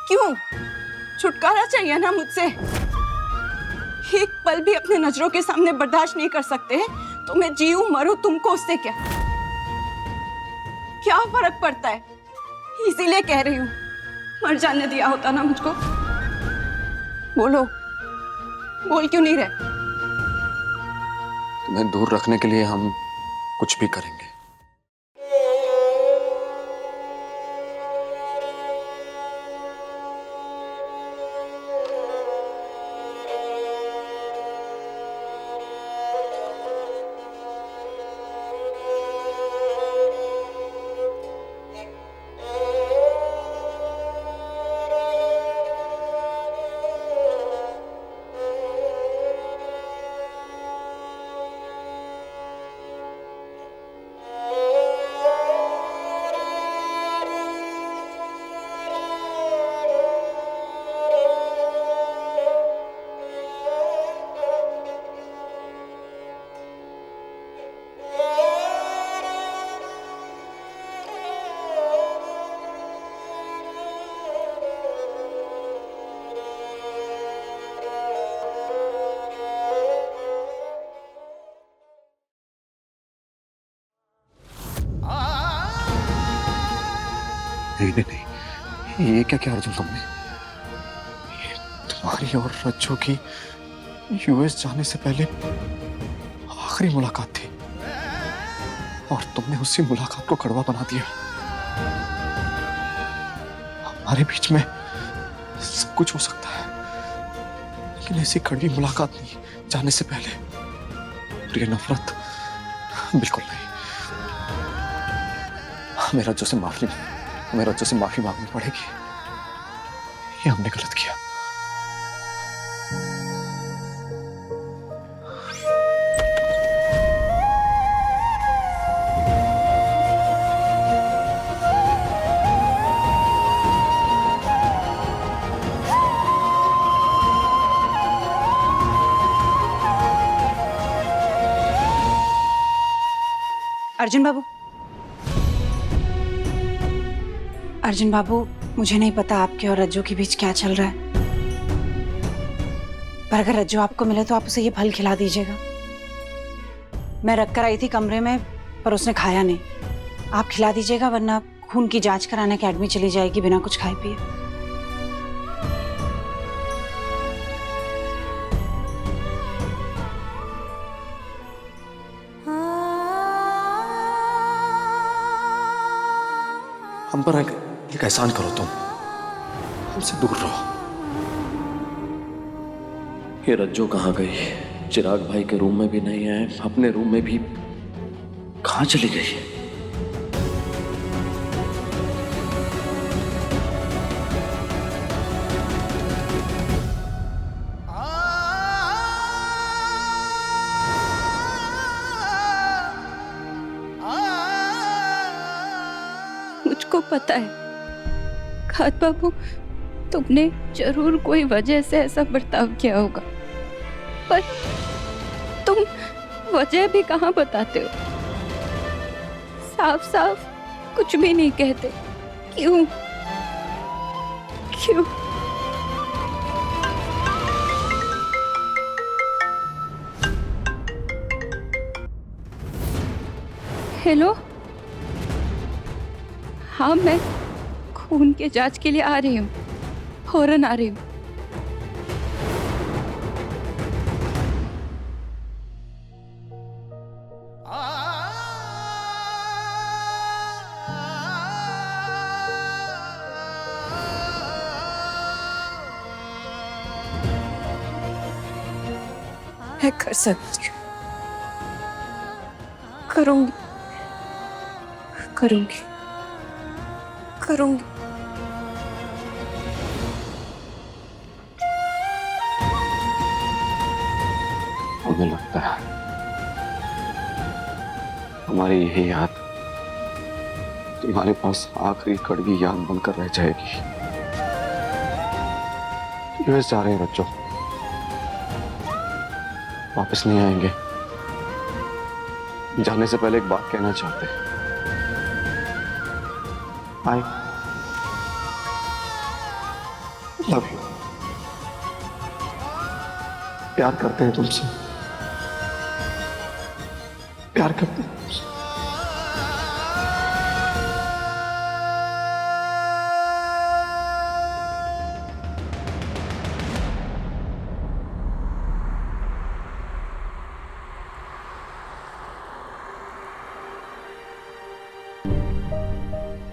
क्यों? छुटकारा चाहिए ना मुझसे। एक पल भी अपने नजरों के सामने बर्दाश्त नहीं कर सकते तो मैं जीऊं मरूं तुमको उससे क्या फर्क पड़ता है? इसीलिए कह रही हूं, मर जाने दिया होता ना मुझको। बोलो, बोल क्यों नहीं रहे? तुम्हें दूर रखने के लिए हम कुछ भी करेंगे। नहीं नहीं नहीं, ये क्या क्या अर्जुन तुमने? ये तुम्हारी और रज्जू की यूएस जाने से पहले आखिरी मुलाकात थी और तुमने उसी मुलाकात को कड़वा बना दिया। हमारे बीच में सब कुछ हो सकता है लेकिन ऐसी कड़वी मुलाकात नहीं जाने से पहले। और ये नफरत बिल्कुल नहीं। हमें रज्जू से माफी मांगनी पड़ेगी। ये हमने गलत किया। अर्जुन बाबू, अर्जुन बाबू, मुझे नहीं पता आपके और रज्जू के बीच क्या चल रहा है, पर अगर रज्जू आपको मिले तो आप उसे ये फल खिला दीजिएगा। मैं रख कर आई थी कमरे में पर उसने खाया नहीं। आप खिला दीजिएगा वरना खून की जांच कराने अकेडमी चली जाएगी बिना कुछ खाए पिए। हम पर एक एहसान करो, तुम हमसे दूर रहो। ये रज्जू कहाँ गई? चिराग भाई के रूम में भी नहीं है, अपने रूम में भी कहाँ चली गई है? मुझको पता है खात बाबू, तुमने जरूर कोई वजह से ऐसा बर्ताव किया होगा, पर तुम वजह भी कहाँ बताते हो? साफ साफ कुछ भी नहीं कहते। क्यों? क्यों? हेलो, हाँ मैं खून के जांच के लिए आ रही हूँ, फौरन आ रही हूँ। मैं कर सकती हूँ, करूंगी, करूंगी, करूंगी। हमें लगता है हमारी यही याद तुम्हारे पास आखिरी कड़वी याद बनकर रह जाएगी। यूएस जा रहे हैं बच्चों, वापस नहीं आएंगे। जाने से पहले एक बात कहना चाहते हैं। Love you. प्यार करते हैं तुमसे, प्यार करते हैं तुमसे।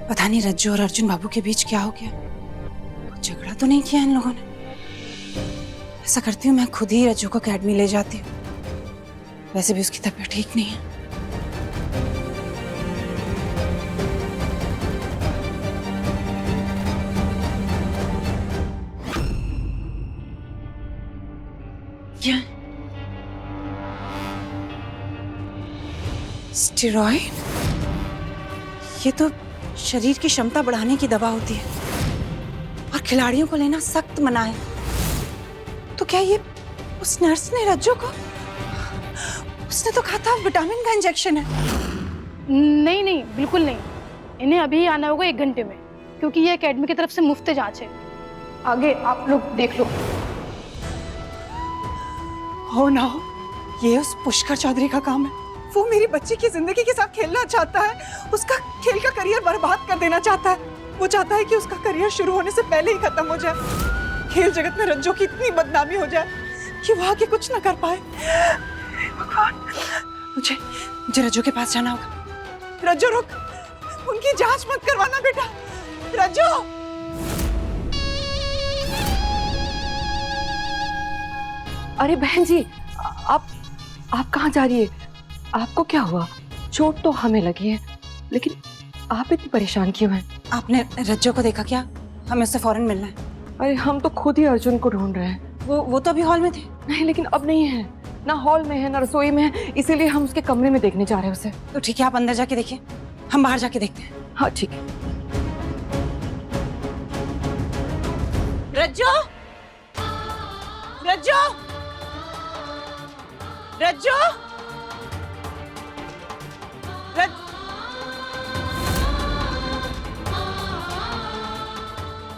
पता नहीं रज्जू और अर्जुन बाबू के बीच क्या हो गया। कुछ झगड़ा तो नहीं किया इन लोगों ने। ऐसा करती हूँ मैं खुद ही रज्जू को अकेडमी ले जाती हूँ। वैसे भी उसकी तबीयत ठीक नहीं है। क्या? स्टेरॉइड? ये तो शरीर की क्षमता बढ़ाने की दवा होती है और खिलाड़ियों को लेना सख्त मना है। तो क्या ये उस नर्स ने रज्जू को? उसने तो कहा था विटामिन का इंजेक्शन है। नहीं नहीं, बिल्कुल नहीं। इन्हें अभी ही आना होगा 1 घंटे में, क्योंकि ये एकेडमी की तरफ से मुफ्त जांच है। आगे आप लोग देख लो। हो ना हो, ये उस पुष्कर चौधरी का काम है। वो मेरी बच्ची की जिंदगी के साथ खेलना चाहता है। उसका खेल का करियर बर्बाद कर देना चाहता है। वो चाहता है कि उसका करियर शुरू होने से पहले ही खत्म हो जाए। खेल जगत में रज्जू की इतनी बदनामी हो जाए कि वो आगे कुछ ना कर पाए। भगवान, मुझे रज्जू के पास जाना होगा। रज्जू रुक, उनकी जांच मत करवाना बेटा। रज्जू! अरे बहन जी, आप कहाँ जा रही है? आपको क्या हुआ? चोट तो हमें लगी है, लेकिन आप इतनी परेशान क्यों हैं? आपने रज्जू को देखा क्या? हमें उससे फौरन मिलना है। अरे हम तो खुद ही अर्जुन को ढूंढ रहे हैं। वो तो अभी हॉल में थे। नहीं, लेकिन अब नहीं है। ना हॉल में है ना रसोई में है, इसीलिए हम उसके कमरे में देखने जा रहे हैं उसे। तो ठीक है, आप अंदर जाके देखिए, हम बाहर जाके देखते हैं। हाँ ठीक है। रज्जू! रज्जू! रज्जू!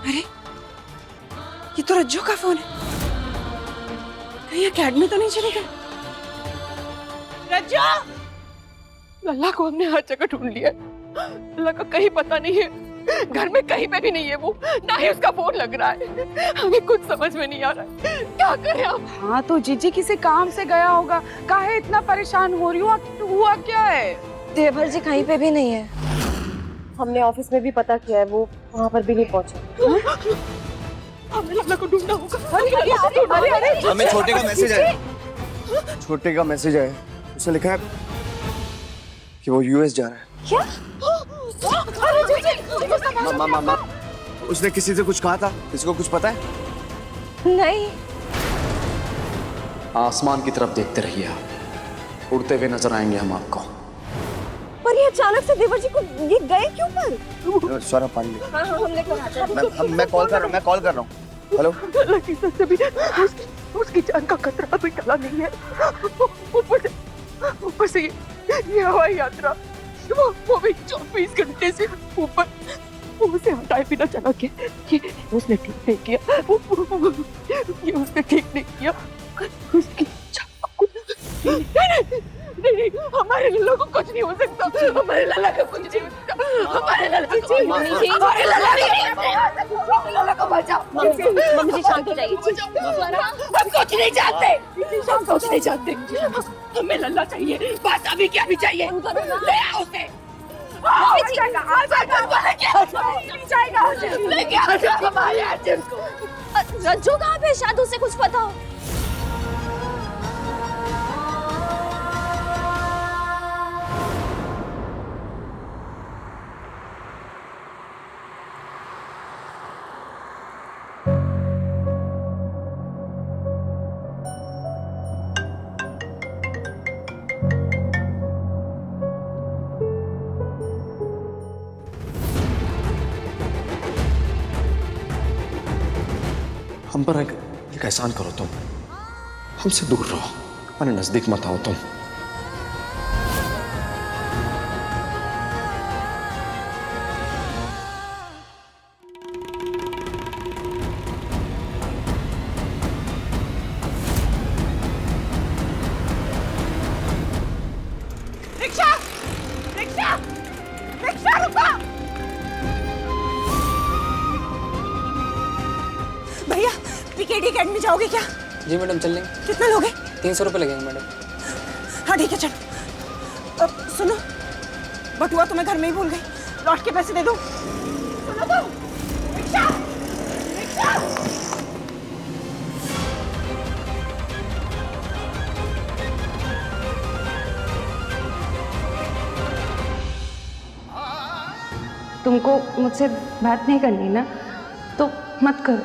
अरे, ये तो रज्जू का फोन है। कहीं एकेडमी तो नहीं चली गई? रज्जू! लल्ला को हमने हर जगह ढूंढ लिया। लल्ला का कहीं पता नहीं है। घर में कहीं पे भी नहीं है वो, ना ही उसका फोन लग रहा है। हमें कुछ समझ में नहीं आ रहा है, क्या करें हम? हाँ तो जीजी किसी काम से गया होगा। काहे इतना परेशान हो रही हो? हुआ क्या है? देवर जी कहीं पे भी नहीं है। हमने ऑफिस में भी पता किया है, वो वहाँ पर भी नहीं पहुँचे। हमें लल्ला को ढूंढना होगा। हमें छोटे का मैसेज आया। छोटे का मैसेज आया, उसने लिखा है कि वो यूएस जा रहा है। क्या? मामा, उसने किसी से कुछ कहा था? किसी को कुछ पता है? नहीं। आसमान की तरफ देखते रहिए आप, उड़ते हुए नजर आएंगे हम आपको। पर ये अचानक से देवर जी को ये गए क्यों पर? सारा पानी ले। हाँ हमने कहा। मैं कॉल कर रहा हूँ। हेलो। लल्ला की तरफ से भी उसकी जान का खतरा भी टला नहीं है। ऊपर से ये हवाई यात्रा, वो भी 24 घंटे से ऊपर। उसे हटाए बिना चला के ये उसने ठीक नहीं किया। ये उसने ठीक नहीं किया। उसकी नहीं, हमारे लल्ला को कुछ नहीं हो सकता। हमारे लल्ला को कुछ नहीं हो सकता। हमारे लल्ला को बचाओ। मम्मी जी शांत हो जाइए। हम कुछ नहीं चाहते। हमें लल्ला चाहिए, बस अभी क्या भी चाहिए। ले आओ उसे। रज्जू कहाँ पे? शायद उसे कुछ पता हो। हम पर एक एहसान करो तुम, हमसे दूर रहो, हमारे नजदीक मत आओ तुम। केडी एकेडमी जाओगे क्या? जी मैडम चल लेंगे। कितने लोगे? 300 रुपये लगेंगे मैडम। हाँ ठीक है चलो। अब सुनो, बटुआ तो मैं घर में ही भूल गई, लौट के पैसे दे दो। सुनो तो, रिक्शा, रिक्शा। तुमको मुझसे बात नहीं करनी ना तो मत करो,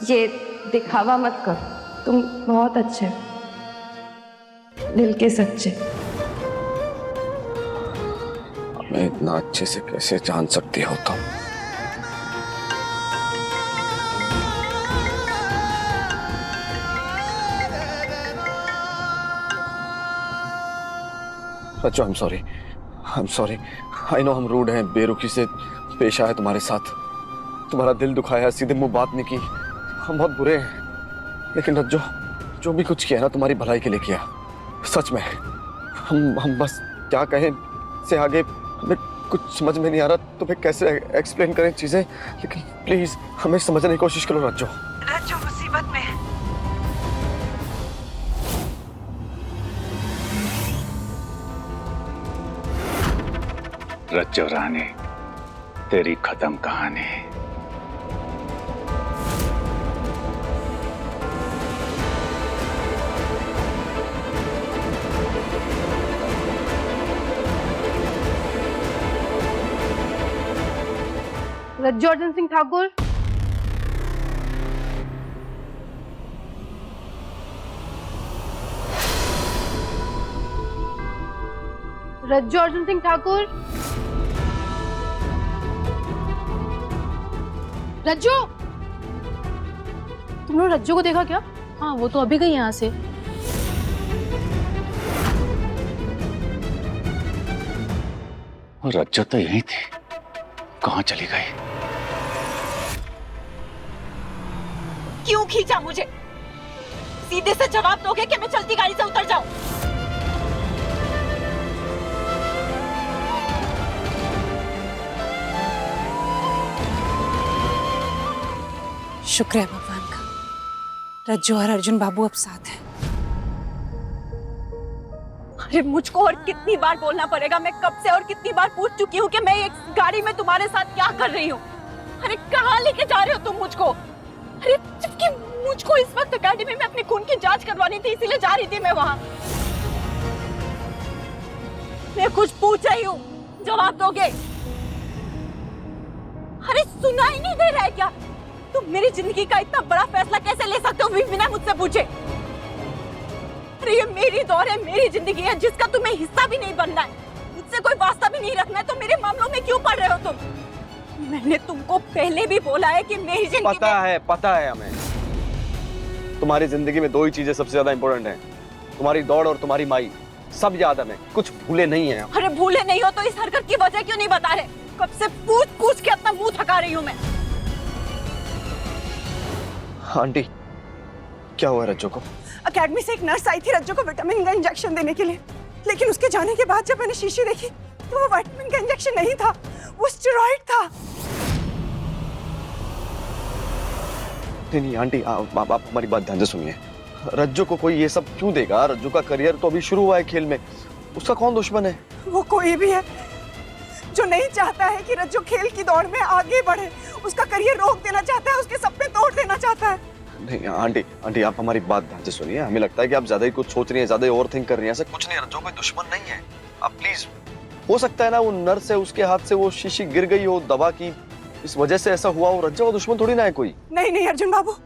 ये दिखावा मत करो। तुम बहुत अच्छे हो, दिल के सच्चे। मैं इतना अच्छे से कैसे जान सकती हो तुम? Rajju, I am sorry. I know हम रूड हैं, बेरुखी से पेश आए तुम्हारे साथ, तुम्हारा दिल दुखाया, सीधे मुंह बात नहीं की, हम बहुत बुरे हैं। लेकिन रज्जू, जो भी कुछ किया ना तुम्हारी भलाई के लिए किया, सच में। हम बस क्या कहें से आगे हमें कुछ समझ में नहीं आ रहा, तुम्हें कैसे एक्सप्लेन करें चीजें, लेकिन प्लीज हमें समझने की कोशिश करो रज्जू। रज्जू मुसीबत में है। रज्जू रानी, तेरी खत्म कहानी। रज्जू अर्जुन सिंह ठाकुर, रज्जू अर्जुन सिंह ठाकुर, रज्जू, तुम लोग रज्जू को देखा क्या? हाँ वो तो अभी गई यहाँ से। रज्जू तो यहीं थी, कहाँ चली गई? क्यों खींचा मुझे? सीधे से जवाब दोगे कि मैं चलती गाड़ी से उतर जाऊं? शुक्र है भगवान का, रज्जू और अर्जुन बाबू अब साथ हैं। अरे मुझको और कितनी बार बोलना पड़ेगा? मैं कब से और कितनी बार पूछ चुकी हूँ कि मैं एक गाड़ी में तुम्हारे साथ क्या कर रही हूँ। अरे कहाँ लेके जा रहे हो तुम मुझको? अरे जबकि मुझको इस वक्त अकेडमी में अपने खून की जांच करवानी थी, इसीलिए जा रही थी मैं वहाँ। मैं कुछ पूछ रही हूँ, जवाब दोगे? अरे सुना ही नहीं दे रहा है क्या? तुम मेरी जिंदगी का इतना बड़ा फैसला कैसे ले सकते हो बिना मुझसे पूछे? अरे ये मेरी दौर है, मेरी जिंदगी है, जिसका तुम्हें हिस्सा भी नहीं बनना है, मुझसे कोई वास्ता भी नहीं रखना है, तो मेरे मामलों में क्यों पड़ रहे हो तुम? मैंने तुमको पहले भी बोला है कि मेरी जिंदगी पता है हमें। तुम्हारी जिंदगी में दो ही चीजें सबसे ज्यादा इंपॉर्टेंट हैं, तुम्हारी दौड़ और तुम्हारी माई। सब याद है, हमें कुछ भूले नहीं है। अरे भूले नहीं हो तो इस हरकत की वजह क्यों नहीं बता रहे? कब से पूछ पूछ के अपना मुंह थका रही हूँ मैं। आंटी, क्या हुआ रज्जू को? अकेडमी से एक नर्स आई थी रज्जू को विटामिन का इंजेक्शन देने के लिए, लेकिन उसके जाने के बाद जब मैंने शीशी देखी तो वो विटामिन का इंजेक्शन नहीं था, वो स्टेरॉइड था। नहीं आंटी, आप हमारी बात ध्यान से सुनिए। रज्जू को कोई ये सब क्यों देगा? रज्जू का करियर तो अभी शुरू हुआ है खेल में, उसका कौन दुश्मन है? वो कोई भी है जो नहीं चाहता है कि रज्जू खेल की दौड़ में आगे बढ़े, उसका करियर रोक देना चाहता है, उसके सपने तोड़ देना चाहता है। नहीं आंटी, आप हमारी बात ध्यान से सुनिए। हमें लगता है कि आप ज्यादा ही कुछ सोच रही हैं, ज्यादा ओवर थिंक कर रही हैं। ऐसा कुछ नहीं, रज्जू कोई दुश्मन नहीं है। आप प्लीज, हो सकता है ना वो नर्स है, उसके हाथ से वो शीशी गिर गई हो दवा की, इस वजह से ऐसा हुआ हो। रज्जू वो दुश्मन थोड़ी ना है कोई। नहीं अर्जुन बाबू,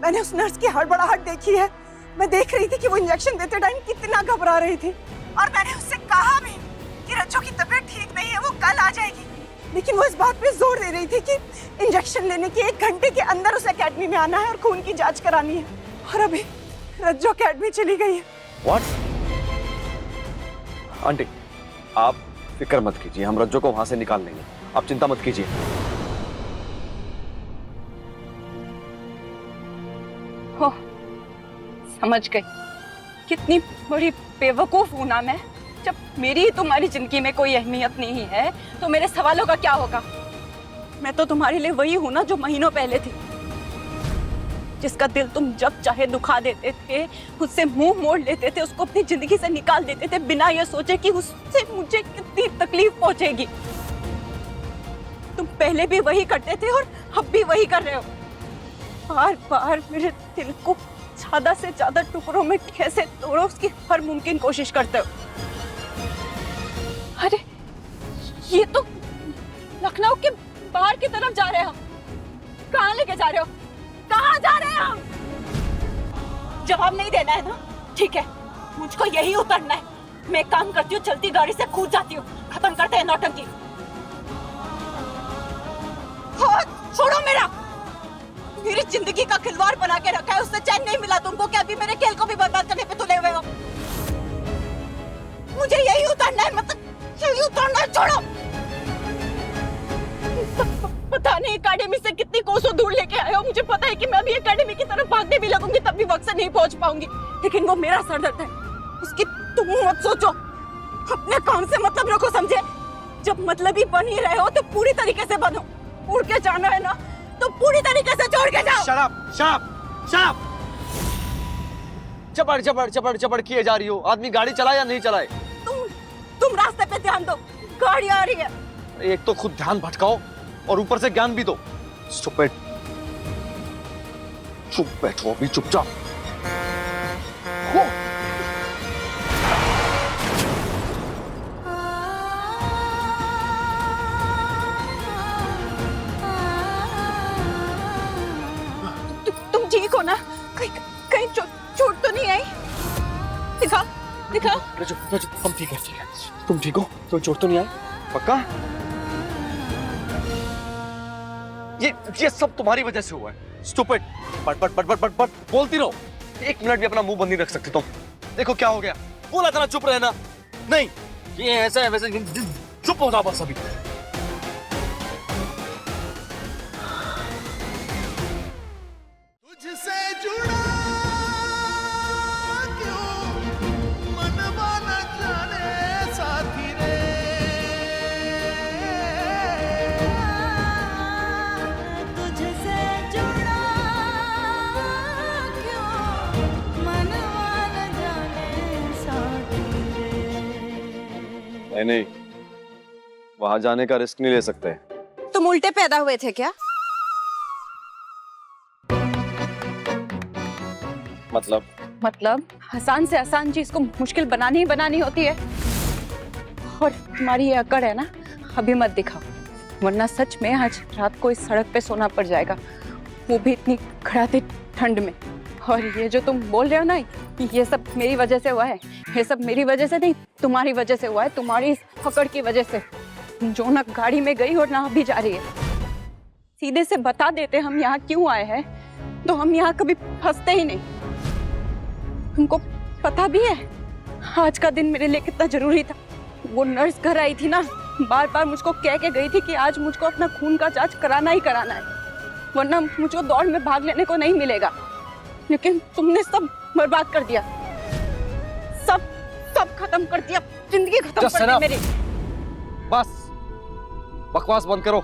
मैंने उस नर्स की हड़बड़ाहट देखी है। मैं देख रही थी कि वो इंजेक्शन देते टाइम कितना घबरा रही थी, और मैंने उससे कहा भी कि रज्जू की तबीयत ठीक नहीं है, वो कल आ जाएगी, लेकिन वो इस बात पे जोर दे रही थी कि इंजेक्शन लेने के 1 घंटे के अंदर उसे एकेडमी में आना है और खून की जांच करानी है। और अभी रज्जू एकेडमी चली गई है। What? आंटी, आप फिक्र मत कीजिए, हम रज्जू को वहां से निकाल लेंगे, आप चिंता मत कीजिए। हो, समझ गई कितनी बड़ी बेवकूफ हूं ना मैं। जब मेरी तुम्हारी जिंदगी में कोई अहमियत नहीं है तो मेरे सवालों का क्या होगा? मैं तो तुम्हारे लिए वही हूं ना जो महीनों पहले थी। जिसका दिल तुम जब चाहे दुखा देते थे, उससे मुंह मोड़ लेते थे, उसको अपनी जिंदगी से निकाल देते थे बिना ये सोचे कि उससे मुझे कितनी तकलीफ पहुंचेगी। तुम पहले भी वही करते थे और अब भी वही कर रहे हो। बार बार मेरे दिल को ज्यादा से ज्यादा टुकड़ों में कैसे तोड़ो, उसकी हर मुमकिन कोशिश करते हो। अरे ये तो लखनऊ के बाहर की तरफ जा रहे हो। कहाँ लेके जा रहे हो? कहाँ जा रहे हैं हम? जवाब नहीं देना है ना? ठीक है, मुझको यही उतरना है। मैं काम करती हूँ, चलती गाड़ी से कूद जाती हूँ। खत्म करते हैं नौटंकी। छोड़ो मेरा। मेरी जिंदगी का खिलवाड़ बना के रखा है, उससे चैन नहीं मिला तुमको कि अभी मेरे खेल को भी बर्बाद करने पे तुले हुए हो। मुझे यही उतरना है, मतलब यही उतरना है। छोड़ो। पता नहीं एकेडमी से कितनी कोसों दूर लेके आए हो। मुझे पता है कि मैं अभी एकेडमी की तरफ भागने भी लगूंगी तब भी वक्त से नहीं पहुंच पाऊंगी, लेकिन वो मेरा सर दर्द है, उसकी तुम मत सोचो। अपने काम से मतलब रखो, समझे? जब मतलब ही बन ही रहे हो तो पूरी तरीके से बनो। उड़ के जाना है ना तो पूरी तरीके से छोड़ के जाओ। शराब शराब शराब चपड़ चपड़ चपड़ चपड़ किए जा रही हो। आदमी गाड़ी चलाए या नहीं चलाए? तुम रास्ते पे ध्यान दो, गाड़ी आ रही है। एक तो खुद ध्यान भटकाओ और ऊपर से ज्ञान भी दो। चुप बैठो अभी, चुपचाप। तुम ठीक हो ना? कहीं चोट तो नहीं आई? दिखाओ दिखाओ। हम ठीक है, ठीक है। तुम ठीक हो? तो चोट तो नहीं आई? पक्का? ये सब तुम्हारी वजह से हुआ है। स्टूपिड। पट पट पट पट पट पट बोलती रहो। एक मिनट भी अपना मुंह बंद नहीं रख सकते तुम। देखो क्या हो गया। बोला था ना चुप रहना। नहीं, ये ऐसा है वैसे। चुप हो जाओ बस अभी। नहीं, वहां जाने का रिस्क नहीं ले सकते। तुम उल्टे पैदा हुए थे क्या? मतलब आसान से आसान चीज को मुश्किल बनानी ही बनानी होती है। और तुम्हारी ये अकड़ है ना, अभी मत दिखाओ, वरना सच में आज रात को इस सड़क पे सोना पड़ जाएगा, वो भी इतनी कड़ाती ठंड में। और ये जो तुम बोल रहे हो ना, ये सब मेरी वजह से हुआ है। ये सब मेरी वजह से नहीं, तुम्हारी वजह से हुआ है, तुम्हारी पकड़ की वजह से, जो ना गाड़ी में गई और ना अभी जा रही है। सीधे से बता देते हम यहाँ क्यों आए हैं, तो हम यहाँ कभी फंसते ही नहीं। तुमको पता भी है आज का दिन मेरे लिए कितना जरूरी था। वो नर्स घर आई थी ना, बार बार मुझको कह के गई थी कि आज मुझको अपना खून का जांच कराना ही कराना है, वरना मुझको दौड़ में भाग लेने को नहीं मिलेगा। लेकिन तुमने सब बर्बाद कर दिया, सब खत्म कर दिया, जिंदगी खत्म कर दी मेरी। बस बकवास बंद करो।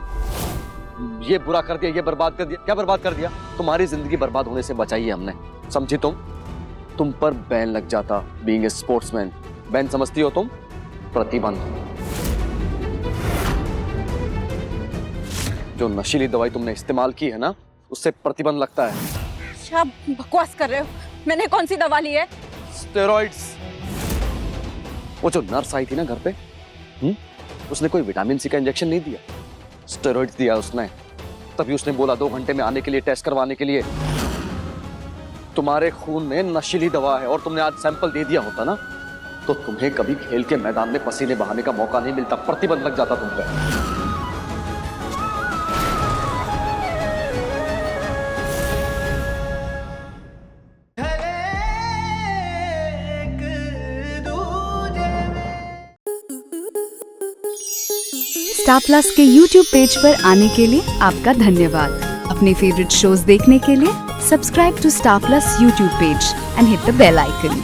ये बुरा कर दिया, ये बर्बाद कर दिया। क्या बर्बाद कर दिया? तुम्हारी जिंदगी बर्बाद होने से बचाई है हमने, समझी? तुम पर बैन लग जाता। बीइंग ए स्पोर्ट्समैन, बैन समझती हो तुम? प्रतिबंध। जो नशीली दवाई तुमने इस्तेमाल की है ना, उससे प्रतिबंध लगता है। क्या बकवास कर रहे हो? मैंने कौन सी दवा ली है? स्टेरॉइड्स। वो जो नर्स आई थी ना घर पे, उसने कोई विटामिन सी का इंजेक्शन नहीं दिया, स्टेरॉइड्स दिया उसने। तभी उसने बोला 2 घंटे में आने के लिए, टेस्ट करवाने के लिए। तुम्हारे खून में नशीली दवा है और तुमने आज सैंपल दे दिया होता ना, तो तुम्हें कभी खेल के मैदान में पसीने बहाने का मौका नहीं मिलता, प्रतिबंध लग जाता तुम पे। स्टार प्लस के YouTube पेज पर आने के लिए आपका धन्यवाद। अपने फेवरेट शोज देखने के लिए subscribe to Star Plus YouTube page and hit the bell icon.